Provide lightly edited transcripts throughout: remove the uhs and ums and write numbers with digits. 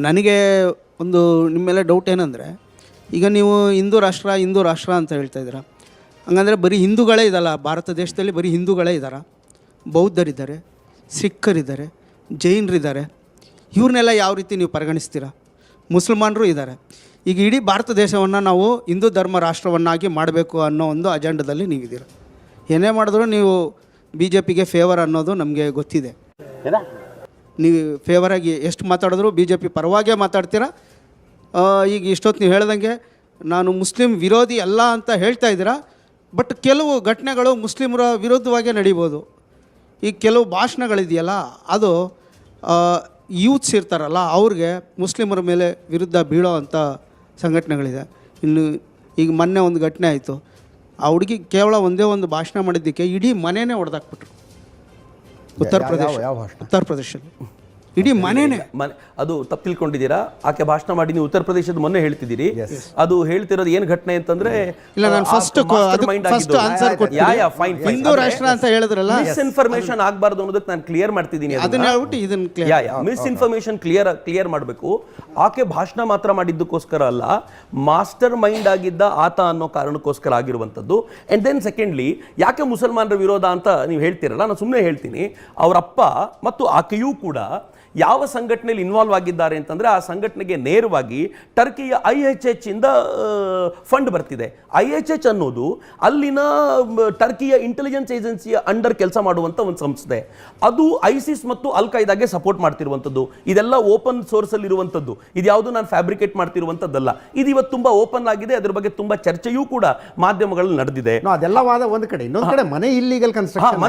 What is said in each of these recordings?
ನನಗೆ ಒಂದು ನಿಮ್ಮ ಮೇಲೆ ಡೌಟ್ ಏನಂದರೆ, ಈಗ ನೀವು ಹಿಂದೂ ರಾಷ್ಟ್ರ ಅಂತ ಹೇಳ್ತಾ ಇದ್ದೀರಾ. ಹಂಗಂದರೆ ಬರೀ ಹಿಂದೂಗಳೇ ಇದಲ್ಲ, ಭಾರತ ದೇಶದಲ್ಲಿ ಬರೀ ಹಿಂದೂಗಳೇ ಇದ್ದಾರೆ, ಬೌದ್ಧರಿದ್ದಾರೆ, ಸಿಖ್ಖರಿದ್ದಾರೆ, ಜೈನರಿದ್ದಾರೆ. ಇವ್ರನ್ನೆಲ್ಲ ಯಾವ ರೀತಿ ನೀವು ಪರಿಗಣಿಸ್ತೀರಾ? ಮುಸಲ್ಮಾನರು ಇದ್ದಾರೆ. ಈಗ ಇಡೀ ಭಾರತ ದೇಶವನ್ನು ನಾವು ಹಿಂದೂ ಧರ್ಮ ರಾಷ್ಟ್ರವನ್ನಾಗಿ ಮಾಡಬೇಕು ಅನ್ನೋ ಒಂದು ಅಜೆಂಡದಲ್ಲಿ ನೀವಿದ್ದೀರ. ಏನೇ ಮಾಡಿದ್ರು ನೀವು BJPಗೆ ಫೇವರ್ ಅನ್ನೋದು ನಮಗೆ ಗೊತ್ತಿದೆ. ನೀವು ಫೇವರಾಗಿ ಎಷ್ಟು ಮಾತಾಡಿದ್ರು BJP ಪರವಾಗೇ ಮಾತಾಡ್ತೀರಾ. ಈಗ ಇಷ್ಟೊತ್ತು ನೀವು ಹೇಳ್ದಂಗೆ ನಾನು ಮುಸ್ಲಿಂ ವಿರೋಧಿ ಅಲ್ಲ ಅಂತ ಹೇಳ್ತಾ ಇದ್ದೀರಾ, ಬಟ್ ಕೆಲವು ಘಟನೆಗಳು ಮುಸ್ಲಿಮರ ವಿರುದ್ಧವಾಗೇ ನಡೀಬೋದು. ಈಗ ಕೆಲವು ಭಾಷಣಗಳಿದೆಯಲ್ಲ, ಅದು ಯೂತ್ಸ್ ಇರ್ತಾರಲ್ಲ ಅವ್ರಿಗೆ ಮುಸ್ಲಿಮರ ಮೇಲೆ ವಿರುದ್ಧ ಬೀಳೋ ಅಂಥ ಸಂಘಟನೆಗಳಿದೆ. ಇನ್ನು ಈಗ ಮೊನ್ನೆ ಒಂದು ಘಟನೆ ಆಯಿತು, ಆ ಹುಡುಗಿ ಕೇವಲ ಒಂದೇ ಒಂದು ಭಾಷಣ ಮಾಡಿದ್ದಕ್ಕೆ ಇಡೀ ಮನೆಯೇ ಹೊಡೆದಾಕ್ಬಿಟ್ರು. ಉತ್ತರ ಪ್ರದೇಶದಲ್ಲಿ ಇಡೀ ಮನೆಯೇ. ಅದು ತಪ್ಪು ತಿಳ್ಕೊಂಡಿದ್ದೀರಾ. ಆಕೆ ಭಾಷಣ ಮಾಡಿ ನೀವು ಉತ್ತರ ಪ್ರದೇಶದ ಮೊನ್ನೆ ಹೇಳ್ತಿದ್ದೀರಿ. ಅದು ಹೇಳ್ತಿರೋದು ಏನು ಘಟನೆ ಅಂತಂದ್ರೆ, ಇಲ್ಲ ನಾನು ಫಸ್ಟ್ ಆನ್ಸರ್ ಹಿಂದೂ ರಾಷ್ಟ್ರ ಅಂತ ಹೇಳಿದ್ರಲ್ಲ, ಮಿಸ್ಇನ್ಫಾರ್ಮೇಶನ್ ಆಗಬಾರ್ದು ಅನ್ನೋದಕ್ಕೆ ನಾನು ಕ್ಲಿಯರ್ ಮಾಡ್ತಿದ್ದೀನಿ. ಅದನ್ನ ಹೇಳ್ಬಿಟ್ಟು ಇದನ್ನ ಮಿಸ್ಇನ್ಫಾರ್ಮೇಶನ್ ಕ್ಲಿಯರ್ ಮಾಡಬೇಕು. ಆಕೆ ಭಾಷಣ ಮಾತ್ರ ಮಾಡಿದ್ದಕ್ಕೋಸ್ಕರ ಅಲ್ಲ, ಮಾಸ್ಟರ್ ಮೈಂಡ್ ಆಗಿದ್ದ ಆತ ಅನ್ನೋ ಕಾರಣಕ್ಕೋಸ್ಕರ ಆಗಿರುವಂಥದ್ದು. ಅಂಡ್ ದೆನ್ ಸೆಕೆಂಡ್ಲಿ, ಯಾಕೆ ಮುಸಲ್ಮಾನರ ವಿರೋಧ ಅಂತ ನೀವು ಹೇಳ್ತೀರಲ್ಲ, ನಾನು ಸುಮ್ಮನೆ ಹೇಳ್ತೀನಿ. ಅವರಪ್ಪ ಮತ್ತು ಆಕೆಯೂ ಕೂಡ ಯಾವ ಸಂಘಟನೆಯಲ್ಲಿ ಇನ್ವಾಲ್ವ್ ಆಗಿದ್ದಾರೆ ಅಂತಂದರೆ, ಆ ಸಂಘಟನೆಗೆ ನೇರವಾಗಿ ಟರ್ಕಿಯ IHH ಇಂದ ಫಂಡ್ ಬರ್ತಿದೆ. IHH ಅನ್ನೋದು ಅಲ್ಲಿನ ಟರ್ಕಿಯ ಇಂಟೆಲಿಜೆನ್ಸ್ ಏಜೆನ್ಸಿಯ ಅಂಡರ್ ಕೆಲಸ ಮಾಡುವಂಥ ಒಂದು ಸಂಸ್ಥೆ. ಅದು ISIS ಮತ್ತು ಅಲ್ ಖೈದಾಗೆ ಸಪೋರ್ಟ್ ಮಾಡ್ತಿರುವಂಥದ್ದು. ಇದೆಲ್ಲ ಓಪನ್ ಸೋರ್ಸಲ್ಲಿ ಇರುವಂಥದ್ದು. ಇದು ಯಾವುದು ನಾನು ಫ್ಯಾಬ್ರಿಕೇಟ್ ಮಾಡ್ತಿರುವಂಥದ್ದಲ್ಲ. ಇದು ಇವತ್ತು ತುಂಬ ಓಪನ್ ಆಗಿದೆ. ಅದ್ರ ಬಗ್ಗೆ ತುಂಬ ಚರ್ಚೆಯೂ ಕೂಡ ಮಾಧ್ಯಮಗಳಲ್ಲಿ ನಡೆದಿದೆ. ಅದೆಲ್ಲ ವಾದ ಒಂದು ಕಡೆ, ಇನ್ನೊಂದು ಕಡೆ ಮನೆ ಇಲ್ಲಿಗಲ್ ಕನ್ಸ್ಟ್ರಕ್ಷನ್.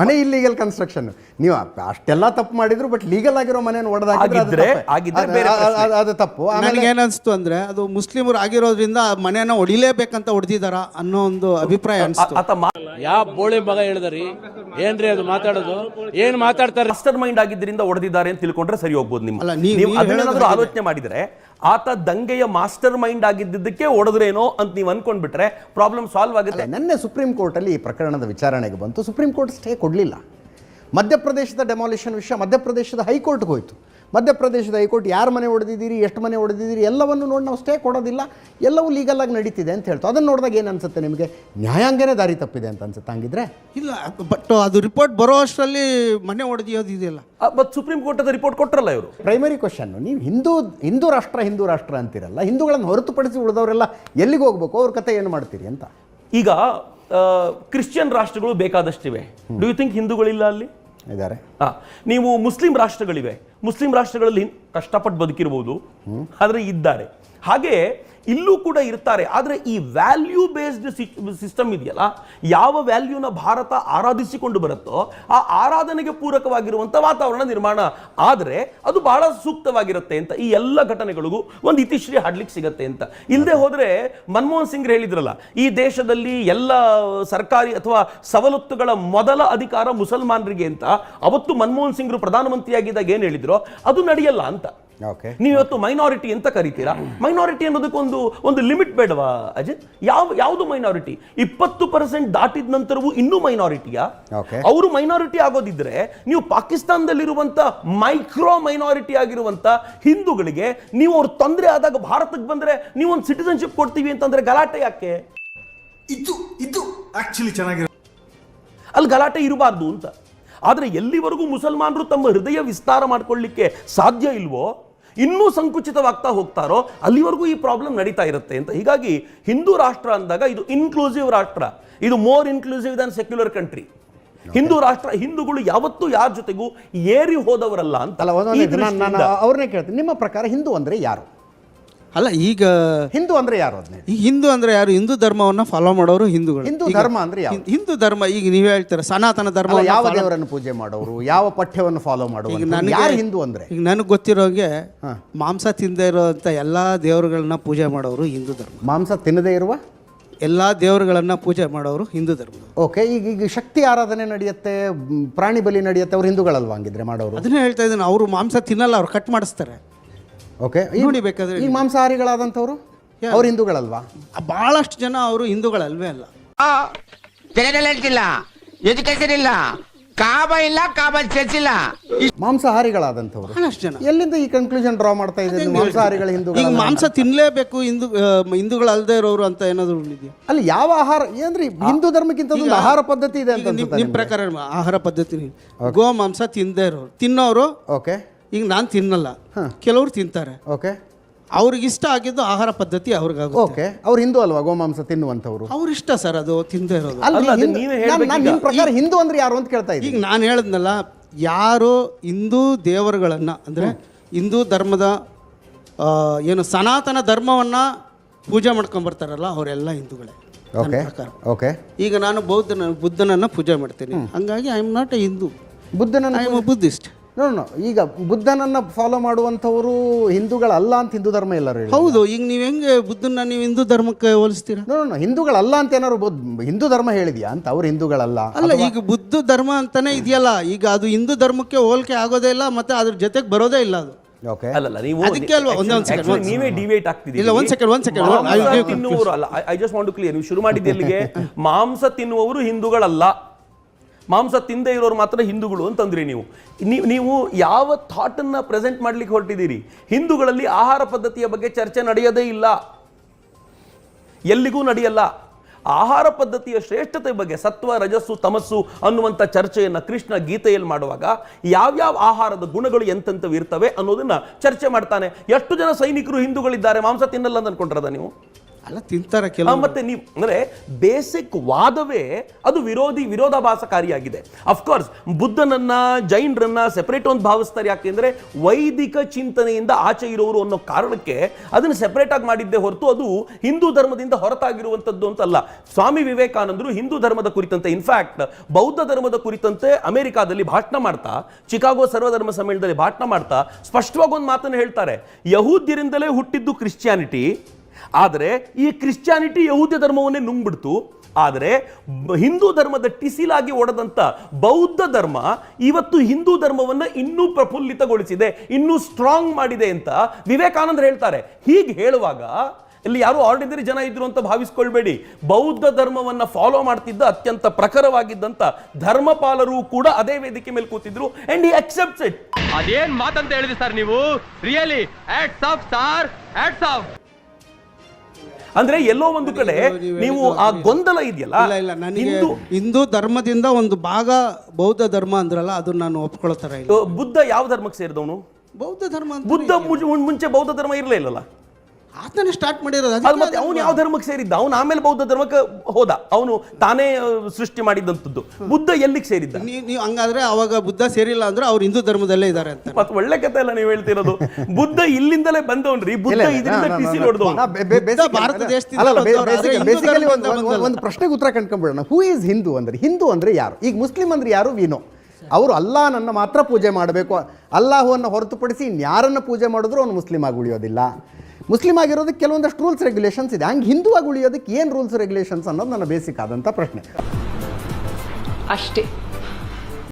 ಮನೆ ಇಲ್ಲಿಗಲ್ ಕನ್ಸ್ಟ್ರಕ್ಷನ್ ನೀವು ಅಷ್ಟೆಲ್ಲ ತಪ್ಪು ಮಾಡಿದ್ರು, ಬಟ್ ಲೀಗಲ್ ಆಗಿರೋ ಮನೆಯನ್ನು ಹೊಡೆದಾಗಿದ್ರೆ ಅದು ತಪ್ಪು. ನನಗೆ ಏನನ್ಸ್ತು ಅಂದ್ರೆ, ಅದು ಮುಸ್ಲಿಮರು ಆಗಿರೋದ್ರಿಂದ ಮನೆಯನ್ನ ಹೊಡಿಲೇಬೇಕಂತ ಹೊಡೆದಿದಾರ ಅನ್ನೋ ಒಂದು ಅಭಿಪ್ರಾಯ ಅನ್ಸ್ತು. ಯಾವ ಬೋಳಿ ಮಗ ಹೇಳಿದ್ರಿ ಏನ್ರಿ ಅದು ಮಾತಾಡೋದು? ಏನ್ ಮಾತಾಡ್ತಾರೆ? ಮಾಸ್ಟರ್ ಮೈಂಡ್ ಆಗಿದ್ದರಿಂದ ಹೊಡೆದಿದ್ದಾರೆ ಅಂತ ತಿಳ್ಕೊಂಡ್ರೆ ಸರಿ ಹೋಗ್ಬೋದು. ನೀವು ಆಲೋಚನೆ ಮಾಡಿದ್ರೆ, ಆತ ದಂಗೆಯ ಮಾಸ್ಟರ್ ಮೈಂಡ್ ಆಗಿದ್ದಕ್ಕೆ ಹೊಡೆದ್ರೇನೋ ಅಂತ ನೀವು ಅನ್ಕೊಂಡ್ಬಿಟ್ರೆ ಪ್ರಾಬ್ಲಮ್ ಸಾಲ್ವ್ ಆಗುತ್ತೆ. ನಿನ್ನೆ ಸುಪ್ರೀಂ ಕೋರ್ಟ್ ಅಲ್ಲಿ ಈ ಪ್ರಕರಣದ ವಿಚಾರಣೆಗೆ ಬಂತು. ಸುಪ್ರೀಂ ಕೋರ್ಟ್ ಸ್ಟೇ ಕೊಡಲಿಲ್ಲ. ಮಧ್ಯಪ್ರದೇಶದ ಡೆಮಾಲಿಷನ್ ವಿಷಯ ಮಧ್ಯಪ್ರದೇಶದ ಹೈಕೋರ್ಟ್ಗೆ ಹೋಯಿತು. ಮಧ್ಯಪ್ರದೇಶದ ಹೈಕೋರ್ಟ್ ಯಾರು ಮನೆ ಹೊಡೆದಿದ್ದೀರಿ, ಎಷ್ಟು ಮನೆ ಹೊಡೆದಿದ್ದೀರಿ ಎಲ್ಲವನ್ನು ನೋಡಿ ನಾವು ಸ್ಟೇ ಕೊಡೋದಿಲ್ಲ, ಎಲ್ಲವೂ ಲೀಗಲ್ ಆಗಿ ನಡೀತಿದೆ ಅಂತ ಹೇಳ್ತು. ಅದನ್ನು ನೋಡಿದಾಗ ಏನು ಅನ್ಸುತ್ತೆ ನಿಮಗೆ? ನ್ಯಾಯಾಂಗನೇ ದಾರಿ ತಪ್ಪಿದೆ ಅಂತ ಅನ್ಸುತ್ತೆ ಹಂಗಿದ್ರೆ? ಇಲ್ಲ, ಬಟ್ ಅದು ರಿಪೋರ್ಟ್ ಬರೋ ಅಷ್ಟರಲ್ಲಿ ಮನೆ ಹೊಡೆದಿಯೋದಿದೆಯಲ್ಲ. ಬಟ್ ಸುಪ್ರೀಂ ಕೋರ್ಟ್ ಅದ ರಿಪೋರ್ಟ್ ಕೊಟ್ಟರಲ್ಲ ಇವರು. ಪ್ರೈಮರಿ ಕ್ವಶನ್, ನೀವು ಹಿಂದೂ ರಾಷ್ಟ್ರ ಅಂತೀರಲ್ಲ, ಹಿಂದೂಗಳನ್ನು ಹೊರತುಪಡಿಸಿ ಉಳಿದವರೆಲ್ಲ ಎಲ್ಲಿಗೆ ಹೋಗ್ಬೇಕು, ಅವ್ರ ಕತೆ ಏನು ಮಾಡ್ತೀರಿ ಅಂತ. ಈಗ ಕ್ರಿಶ್ಚಿಯನ್ ರಾಷ್ಟ್ರಗಳು ಬೇಕಾದಷ್ಟಿವೆ. ಡೂ ಯು ಥಿಂಕ್ ಹಿಂದೂಗಳಿಲ್ಲ ಅಲ್ಲಿ ಇದ್ದಾರೆ? ನೀವು ಮುಸ್ಲಿಂ ರಾಷ್ಟ್ರಗಳಿವೆ, ಮುಸ್ಲಿಂ ರಾಷ್ಟ್ರಗಳಲ್ಲಿ ಕಷ್ಟಪಟ್ಟು ಬದುಕಿರ್ಬೋದು, ಆದರೆ ಇದ್ದಾರೆ. ಹಾಗೆ ಇಲ್ಲೂ ಕೂಡ ಇರ್ತಾರೆ. ಆದರೆ ಈ ವ್ಯಾಲ್ಯೂ ಬೇಸ್ಡ್ ಸಿಸ್ಟಮ್ ಇದೆಯಲ್ಲ, ಯಾವ ವ್ಯಾಲ್ಯೂನ ಭಾರತ ಆರಾಧಿಸಿಕೊಂಡು ಬರುತ್ತೋ ಆ ಆರಾಧನೆಗೆ ಪೂರಕವಾಗಿರುವಂಥ ವಾತಾವರಣ ನಿರ್ಮಾಣ ಆದರೆ ಅದು ಬಹಳ ಸೂಕ್ತವಾಗಿರುತ್ತೆ ಅಂತ ಈ ಎಲ್ಲ ಘಟನೆಗಳಿಗೂ ಒಂದು ಇತಿಶ್ರೀ ಹಾಡ್ಲಿಕ್ಕೆ ಸಿಗತ್ತೆ ಅಂತ. ಇಲ್ಲದೆ ಹೋದರೆ ಮನಮೋಹನ್ ಸಿಂಗ್ ಹೇಳಿದ್ರಲ್ಲ, ಈ ದೇಶದಲ್ಲಿ ಎಲ್ಲ ಸರ್ಕಾರಿ ಅಥವಾ ಸವಲತ್ತುಗಳ ಮೊದಲ ಅಧಿಕಾರ ಮುಸಲ್ಮಾನರಿಗೆ ಅಂತ. ಅವತ್ತು ಮನಮೋಹನ್ ಸಿಂಗ್ರು ಪ್ರಧಾನಮಂತ್ರಿಯಾಗಿದ್ದಾಗ ಏನು ಹೇಳಿದ್ರು, ಅದು ನಡೆಯಲ್ಲ ಅಂತ. ನೀವು ಇವತ್ತು ಮೈನಾರಿಟಿ ಅಂತ ಕರಿತೀರಾ. ಮೈನಾರಿಟಿ ಅನ್ನೋದಕ್ಕೆ ಒಂದು ಲಿಮಿಟ್ ಬೇಡವಾ ಅಜಿತ್? ಯಾವುದು ಮೈನಾರಿಟಿ? 20% ದಾಟಿದ ನಂತರವೂ ಇನ್ನೂ ಮೈನಾರಿಟಿಯಾ? ಅವರು ಮೈನಾರಿಟಿ ಆಗೋದಿದ್ರೆ ನೀವು ಪಾಕಿಸ್ತಾನದಲ್ಲಿರುವಂತ ಮೈಕ್ರೋ ಮೈನಾರಿಟಿ ಆಗಿರುವಂತ ಹಿಂದೂಗಳಿಗೆ ನೀವು ಅವ್ರ ತೊಂದರೆ ಆದಾಗ ಭಾರತಕ್ಕೆ ಬಂದ್ರೆ ನೀವು ಒಂದು ಸಿಟಿಸನ್ಶಿಪ್ ಕೊಡ್ತೀವಿ ಅಂತಂದ್ರೆ ಗಲಾಟೆ ಯಾಕೆ? ಇದು ಆಕ್ಚುಲಿ ಚೆನ್ನಾಗಿರೋ ಅಲ್ಲಿ ಗಲಾಟೆ ಇರಬಾರ್ದು ಅಂತ. ಆದರೆ ಎಲ್ಲಿವರೆಗೂ ಮುಸಲ್ಮಾನರು ತಮ್ಮ ಹೃದಯ ವಿಸ್ತಾರ ಮಾಡ್ಕೊಳ್ಳಿಕ್ಕೆ ಸಾಧ್ಯ ಇಲ್ವೋ, ಇನ್ನೂ ಸಂಕುಚಿತವಾಗ್ತಾ ಹೋಗ್ತಾರೋ, ಅಲ್ಲಿವರೆಗೂ ಈ ಪ್ರಾಬ್ಲಮ್ ನಡೀತಾ ಇರುತ್ತೆ ಅಂತ. ಹೀಗಾಗಿ ಹಿಂದೂ ರಾಷ್ಟ್ರ ಅಂದಾಗ ಇದು ಇನ್ಕ್ಲೂಸಿವ್ ರಾಷ್ಟ್ರ, ಇದು more inclusive than secular country. Hindu ರಾಷ್ಟ್ರ, ಹಿಂದೂಗಳು ಯಾವತ್ತೂ ಯಾರ ಜೊತೆಗೂ ಏರಿ ಹೋದವರಲ್ಲ ಅಂತ. ಅವ್ರನ್ನೇ ಕೇಳ್ತೀನಿ, ನಿಮ್ಮ ಪ್ರಕಾರ ಹಿಂದೂ ಅಂದ್ರೆ ಯಾರು? ಅಲ್ಲ, ಈಗ ಹಿಂದೂ ಅಂದ್ರೆ ಯಾರು? ಈಗ ಹಿಂದೂ ಅಂದ್ರೆ ಯಾರು? ಹಿಂದೂ ಧರ್ಮವನ್ನ ಫಾಲೋ ಮಾಡೋರು ಹಿಂದೂಗಳು. ಹಿಂದೂ ಧರ್ಮ ಅಂದ್ರೆ ಹಿಂದೂ ಧರ್ಮ, ಈಗ ನೀವು ಹೇಳ್ತೀರ ಸನಾತನ ಧರ್ಮ, ಯಾವ ದೇವರನ್ನು ಪೂಜೆ ಮಾಡೋರು, ಯಾವ ಪಠ್ಯವನ್ನು ಫಾಲೋ ಮಾಡೋರು, ಯಾರು ಹಿಂದೂ ಅಂದ್ರೆ? ಈಗ ನನಗೆ ಗೊತ್ತಿರೋಗೆ ಮಾಂಸ ತಿನ್ನದೇ ಇರೋಂಥ ಎಲ್ಲಾ ದೇವರುಗಳನ್ನ ಪೂಜೆ ಮಾಡೋರು ಹಿಂದೂ ಧರ್ಮ. ಮಾಂಸ ತಿನ್ನದೇ ಇರುವ ಎಲ್ಲಾ ದೇವರುಗಳನ್ನ ಪೂಜೆ ಮಾಡೋರು ಹಿಂದೂ ಧರ್ಮ. ಓಕೆ, ಈಗ ಶಕ್ತಿ ಆರಾಧನೆ ನಡೆಯುತ್ತೆ, ಪ್ರಾಣಿ ಬಲಿ ನಡೆಯುತ್ತೆ, ಅವ್ರು ಹಿಂದೂಗಳಲ್ವಾ ಹಂಗಿದ್ರೆ ಮಾಡೋರು? ಅದನ್ನೇ ಹೇಳ್ತಾ ಇದ್ದೀನಿ, ಅವರು ಮಾಂಸ ತಿನ್ನಲ್ಲ, ಅವ್ರು ಕಟ್ ಮಾಡಿಸ್ತಾರೆ. ಓಕೆ, ನೋಡಿ ಬೇಕಾದ್ರೆ ಈ ಮಾಂಸಾಹಾರಿಗಳಾದಂಥವ್ರು ಅವ್ರು ಹಿಂದೂಗಳಲ್ವಾ? ಬಹಳಷ್ಟು ಜನ ಅವರು ಹಿಂದೂಗಳಲ್ವೇ ಅಲ್ಲ. ಇಲ್ಲ, ಎಜುಕೇಶನ್ ಇಲ್ಲ, ಮಾಂಸಾಹಾರಿಗಳಾದಂಥವ್ರು ಬಹಳಷ್ಟು ಜನ ಎಲ್ಲಿಂದ ಈ ಕನ್ಕ್ಲೂಷನ್ ಡ್ರಾ ಮಾಡ್ತಾ ಇದ್ದೀರಿ ಮಾಂಸಾಹಾರಿಗಳ ಈಗ ಹಿಂದೂಗಳು ಮಾಂಸ ತಿನ್ನಲೇಬೇಕು ಹಿಂದೂಗಳು ಅಲ್ಲದೆ ಇರೋರು ಅಂತ ಏನಾದ್ರು ಇದೆಯಾ? ಅಲ್ಲಿ ಯಾವ ಆಹಾರ ಏನ್ರಿ ಹಿಂದೂ ಧರ್ಮಕ್ಕಿಂತ ಒಂದು ಆಹಾರ ಪದ್ಧತಿ ಇದೆ ಅಂತ ನಿಮ್ಮ ಪ್ರಕಾರ ಆಹಾರ ಪದ್ಧತಿ ಗೋ ಮಾಂಸ ತಿಂದೇ ಇರೋರು ತಿನ್ನೋರು. ಓಕೆ, ಈಗ ನಾನು ತಿನ್ನಲ್ಲ, ಕೆಲವರು ತಿಂತಾರೆ. ಓಕೆ, ಅವ್ರಿಗೆ ಇಷ್ಟ ಆಗಿದ್ದು ಆಹಾರ ಪದ್ಧತಿ ಅವ್ರಿಗಾಗುತ್ತೆ. ಓಕೆ, ಅವ್ರು ಹಿಂದೂ ಅಲ್ವಾ ಗೋಮಾಂಸ ತಿನ್ನುವಂಥವ್ರು? ಅವ್ರ ಇಷ್ಟ ಸರ್, ಅದು ತಿಂದೇ ಇರೋದು. ಅಲ್ಲ, ಅಲ್ಲ, ಅದು ನೀವೇ ಹೇಳ್ಬೇಕು ನಾನು ನಿಮ್ಮ ಪ್ರಕಾರ ಹಿಂದೂ ಅಂದ್ರೆ ಯಾರು ಅಂತ ಕೇಳ್ತಾ ಈಗ ಇದ್ದೀನಿ. ನಾನು ಹೇಳಿದ್ನಲ್ಲ, ಯಾರು ಹಿಂದೂ ದೇವರುಗಳನ್ನು ಅಂದರೆ ಹಿಂದೂ ಧರ್ಮದ ಏನು ಸನಾತನ ಧರ್ಮವನ್ನು ಪೂಜೆ ಮಾಡ್ಕೊಂಬರ್ತಾರಲ್ಲ ಅವರೆಲ್ಲ ಹಿಂದೂಗಳೇ ನನ್ನ ಓಕೆ, ಪ್ರಕಾರ. ಓಕೆ. ಈಗ ನಾನು ಬುದ್ಧನನ್ನು ಪೂಜೆ ಮಾಡ್ತೀನಿ, ಹಂಗಾಗಿ I am not a Hindu, ಬುದ್ಧನನ್ನು I am a Buddhist. No ಈಗ ಬುದ್ಧನನ್ನ ಫಾಲೋ ಮಾಡುವಂಥವರು ಹಿಂದೂಗಳಲ್ಲ ಅಂತ ಹಿಂದೂ ಧರ್ಮ ಎಲ್ಲರೂ ಹೇಳಿ. ಹೌದು, ಈಗ ನೀವು ಹೆಂಗೆ ಬುದ್ಧನ ನೀವು ಹಿಂದೂ ಧರ್ಮಕ್ಕೆ ಹೋಲಿಸ್ತೀರಾ? ನೋ ಹಿಂದೂಗಳಲ್ಲ ಅಂತ ಏನಾದ್ರು ಹಿಂದೂ ಧರ್ಮ ಹೇಳಿದ್ಯಾ ಅಂತ? ಅವ್ರು ಹಿಂದೂಗಳಲ್ಲ ಅಲ್ಲ, ಈಗ ಬುದ್ಧ ಧರ್ಮ ಅಂತಾನೆ ಇದೆಯಲ್ಲ, ಈಗ ಅದು ಹಿಂದೂ ಧರ್ಮಕ್ಕೆ ಹೋಲಿಕೆ ಆಗೋದೇ ಇಲ್ಲ, ಮತ್ತೆ ಅದ್ರ ಜೊತೆಗೆ ಬರೋದೇ ಇಲ್ಲ ಅದು. ಓಕೆ, ಅಲ್ಲಲ್ಲ, ನೀವು ಅದಕ್ಕೆ ಅಲ್ವಾ ಒಂದೇ ಒಂದು actually ಸೆಕೆಂಡ್ ನೀವೇ ಡಿವೇಟ್ ಆಗ್ತಿದ್ದೀರಿ. ಇಲ್ಲ, ಒಂದ್ ಸೆಕೆಂಡ್ ಮಾಂಸ ತಿನ್ನುವವರು ಅಲ್ಲ, I just want to clear. ನೀವು ಶುರು ಮಾಡಿದ್ದು ಎಲ್ಲಿಗೆ? ಮಾಂಸ ತಿನ್ನುವವರು ಹಿಂದೂಗಳಲ್ಲ, ಮಾಂಸ ತಿಂದೇ ಇರೋರು ಮಾತ್ರ ಹಿಂದೂಗಳು ಅಂತಂದ್ರಿ ನೀವು. ನೀವು ಯಾವ ಥಾಟ್ ಅನ್ನ ಪ್ರೆಸೆಂಟ್ ಮಾಡ್ಲಿಕ್ಕೆ ಹೊರಟಿದ್ದೀರಿ? ಹಿಂದೂಗಳಲ್ಲಿ ಆಹಾರ ಪದ್ಧತಿಯ ಬಗ್ಗೆ ಚರ್ಚೆ ನಡೆಯೋದೇ ಇಲ್ಲ, ಎಲ್ಲಿಗೂ ನಡೆಯಲ್ಲ. ಆಹಾರ ಪದ್ಧತಿಯ ಶ್ರೇಷ್ಠತೆ ಬಗ್ಗೆ ಸತ್ವ, ರಜಸ್ಸು, ತಮಸ್ಸು ಅನ್ನುವಂಥ ಚರ್ಚೆಯನ್ನು ಕೃಷ್ಣ ಗೀತೆಯಲ್ಲಿ ಮಾಡುವಾಗ ಯಾವ್ಯಾವ ಆಹಾರದ ಗುಣಗಳು ಎಂತೆಂಥವು ಇರ್ತವೆ ಅನ್ನೋದನ್ನ ಚರ್ಚೆ ಮಾಡ್ತಾನೆ. ಎಷ್ಟು ಜನ ಸೈನಿಕರು ಹಿಂದೂಗಳಿದ್ದಾರೆ ಮಾಂಸ ತಿನ್ನಲ್ಲ ಅಂತ ಅನ್ಕೊಂಡ್ರದ ನೀವು? ಅಲ್ಲ, ತಿಂತಾರೆ ಕೆಲವು. ಮತ್ತೆ ನೀವು ಅಂದ್ರೆ ಬೇಸಿಕ್ ವಾದವೇ ಅದು ವಿರೋಧಾಭಾಸಕಾರಿಯಾಗಿದೆ. ಅಫ್ಕೋರ್ಸ್ ಬುದ್ಧನನ್ನ ಜೈನರನ್ನ ಸೆಪರೇಟ್ ಒಂದು ಭಾವಿಸ್ತಾರೆ. ಯಾಕೆಂದ್ರೆ ವೈದಿಕ ಚಿಂತನೆಯಿಂದ ಆಚೆ ಇರೋರು ಅನ್ನೋ ಕಾರಣಕ್ಕೆ ಅದನ್ನು ಸೆಪರೇಟ್ ಆಗಿ ಮಾಡಿದ್ದೇ ಹೊರತು ಅದು ಹಿಂದೂ ಧರ್ಮದಿಂದ ಹೊರತಾಗಿರುವಂತದ್ದು ಅಂತಲ್ಲ. ಸ್ವಾಮಿ ವಿವೇಕಾನಂದರು ಹಿಂದೂ ಧರ್ಮದ ಕುರಿತಂತೆ, ಇನ್ಫ್ಯಾಕ್ಟ್ ಬೌದ್ಧ ಧರ್ಮದ ಕುರಿತಂತೆ ಅಮೆರಿಕಾದಲ್ಲಿ ಭಾಷಣ ಮಾಡ್ತಾ, ಚಿಕಾಗೋ ಸರ್ವಧರ್ಮ ಸಮ್ಮೇಳನದಲ್ಲಿ ಭಾಷಣ ಮಾಡ್ತಾ ಸ್ಪಷ್ಟವಾಗಿ ಒಂದು ಮಾತನ್ನು ಹೇಳ್ತಾರೆ. ಯಹೂದ್ಯರಿಂದಲೇ ಹುಟ್ಟಿದ್ದು ಕ್ರಿಶ್ಚಿಯಾನಿಟಿ, ಆದರೆ ಈ ಕ್ರಿಶ್ಚಿಯಾನಿಟಿ ಯಹೂದ್ಯ ಧರ್ಮವನ್ನೇ ನುಂಗ್ಬಿಡ್ತು. ಆದರೆ ಹಿಂದೂ ಧರ್ಮದ ಟಿಸಿಲಾಗಿ ಒಡೆದಂತ ಬೌದ್ಧ ಧರ್ಮ ಇವತ್ತು ಹಿಂದೂ ಧರ್ಮವನ್ನು ಇನ್ನೂ ಪ್ರಫುಲ್ಲಿತಗೊಳಿಸಿದೆ, ಇನ್ನೂ ಸ್ಟ್ರಾಂಗ್ ಮಾಡಿದೆ ಅಂತ ವಿವೇಕಾನಂದರು ಹೇಳ್ತಾರೆ. ಹೀಗೆ ಹೇಳುವಾಗ ಇಲ್ಲಿ ಯಾರು ಆರ್ಡಿನರಿ ಜನ ಇದ್ರು ಅಂತ ಭಾವಿಸ್ಕೊಳ್ಬೇಡಿ. ಬೌದ್ಧ ಧರ್ಮವನ್ನ ಫಾಲೋ ಮಾಡ್ತಿದ್ದ ಅತ್ಯಂತ ಪ್ರಖರವಾಗಿದ್ದಂತ ಧರ್ಮಪಾಲರು ಕೂಡ ಅದೇ ವೇದಿಕೆ ಮೇಲೆ ಕೂತಿದ್ರು, ಅಂಡ್ ಹಿ ಅಕ್ಸೆಪ್ಟ್ಸ್ ಇಟ್. ಅದೇನ್ ಮಾತಂತ ಹೇಳಿದ್ರಿ ಸರ್ ನೀವು? Really hats off sir, hats off. ಅಂದ್ರೆ ಎಲ್ಲೋ ಒಂದು ಕಡೆ ನೀವು ಆ ಗೊಂದಲ ಇದೆಯಲ್ಲ. ಇಲ್ಲ, ನನಗೆ ಹಿಂದೂ ಧರ್ಮದಿಂದ ಒಂದು ಭಾಗ ಬೌದ್ಧ ಧರ್ಮ ಅಂದ್ರಲ್ಲ, ಅದನ್ನ ನಾನು ಒಪ್ಕೊಳ್ತಾರ ಇಲ್ಲ. ಬುದ್ಧ ಯಾವ ಧರ್ಮಕ್ಕೆ ಸೇರಿದವನು? ಬೌದ್ಧ ಧರ್ಮ ಅಂತ ಬುದ್ಧ ಮುಂಚೆ ಬೌದ್ಧ ಧರ್ಮ ಇರಲೇ ಇಲ್ಲಲ್ಲ, ಆತನೇ ಸ್ಟಾರ್ಟ್ ಮಾಡಿರೋದು. ಅದು ಮತ್ತೆ ಅವನು ಯಾವ ಧರ್ಮಕ್ಕೆ ಸೇರಿದ್ದ? ಅವನು ಆಮೇಲೆ ಬೌದ್ಧ ಧರ್ಮಕ್ಕೆ ಹೋದ, ಅವನು ತಾನೇ ಸೃಷ್ಟಿ ಮಾಡಿದಂಥದ್ದು. ಬುದ್ಧ ಎಲ್ಲಿಗೆ ಸೇರಿದ್ದ? ನೀವು ಹಂಗಾದ್ರೆ ಅವಾಗ ಬುದ್ಧ ಸೇರಿಲ್ಲ ಅಂದ್ರೆ ಅವ್ರು ಹಿಂದೂ ಧರ್ಮದಲ್ಲೇ ಇದ್ದಾರೆ ಅಂತ. ಮತ್ತೆ ಒಳ್ಳೆ ಕಥೆ ಎಲ್ಲ ನೀವು ಹೇಳ್ತಿರೋದು. ಬುದ್ಧ ಇಲ್ಲಿಂದಲೇ ಬಂದವನ್ರಿ, ಬುದ್ಧ ಇದರಿಂದ ಟಿಸಿ ಹೊಡೆದವನು. ಭಾರತ ದೇಶದಿಂದ ಒಂದು ಪ್ರಶ್ನೆಗೆ ಉತ್ತರ ಕಂಡ್ಕೊಂಡ್ಬಿಡೋಣ. ಹೂ ಈಸ್ ಹಿಂದೂ ಅಂದ್ರೆ? ಹಿಂದೂ ಅಂದ್ರೆ ಯಾರು? ಈಗ ಮುಸ್ಲಿಂ ಅಂದ್ರೆ ಯಾರು? ವಿನೋ ಅವರು ಅಲ್ಲಾಹನನ್ನು ಮಾತ್ರ ಪೂಜೆ ಮಾಡಬೇಕು, ಅಲ್ಲಾಹುವನ್ನು ಹೊರತುಪಡಿಸಿ ಇನ್ಯಾರನ್ನು ಪೂಜೆ ಮಾಡಿದ್ರು ಅವನು ಮುಸ್ಲಿಂ ಆಗಿ ಉಳಿಯೋದಿಲ್ಲ. ಮುಸ್ಲಿಂ ಆಗಿರೋದಕ್ಕೆ ಕೆಲವೊಂದಷ್ಟು ರೂಲ್ಸ್ ರೆಗ್ಯುಲೇಷನ್ಸ್ ಇದೆ, ಹಂಗೆ ಹಿಂದೂ ಆಗಿ ಉಳಿಯೋದಕ್ಕೆ ಏನು ರೂಲ್ಸ್ ರೆಗ್ಯುಲೇಷನ್ಸ್ ಅನ್ನೋದು ನನ್ನ ಬೇಸಿಕ್ ಆದಂಥ ಪ್ರಶ್ನೆ ಅಷ್ಟೇ.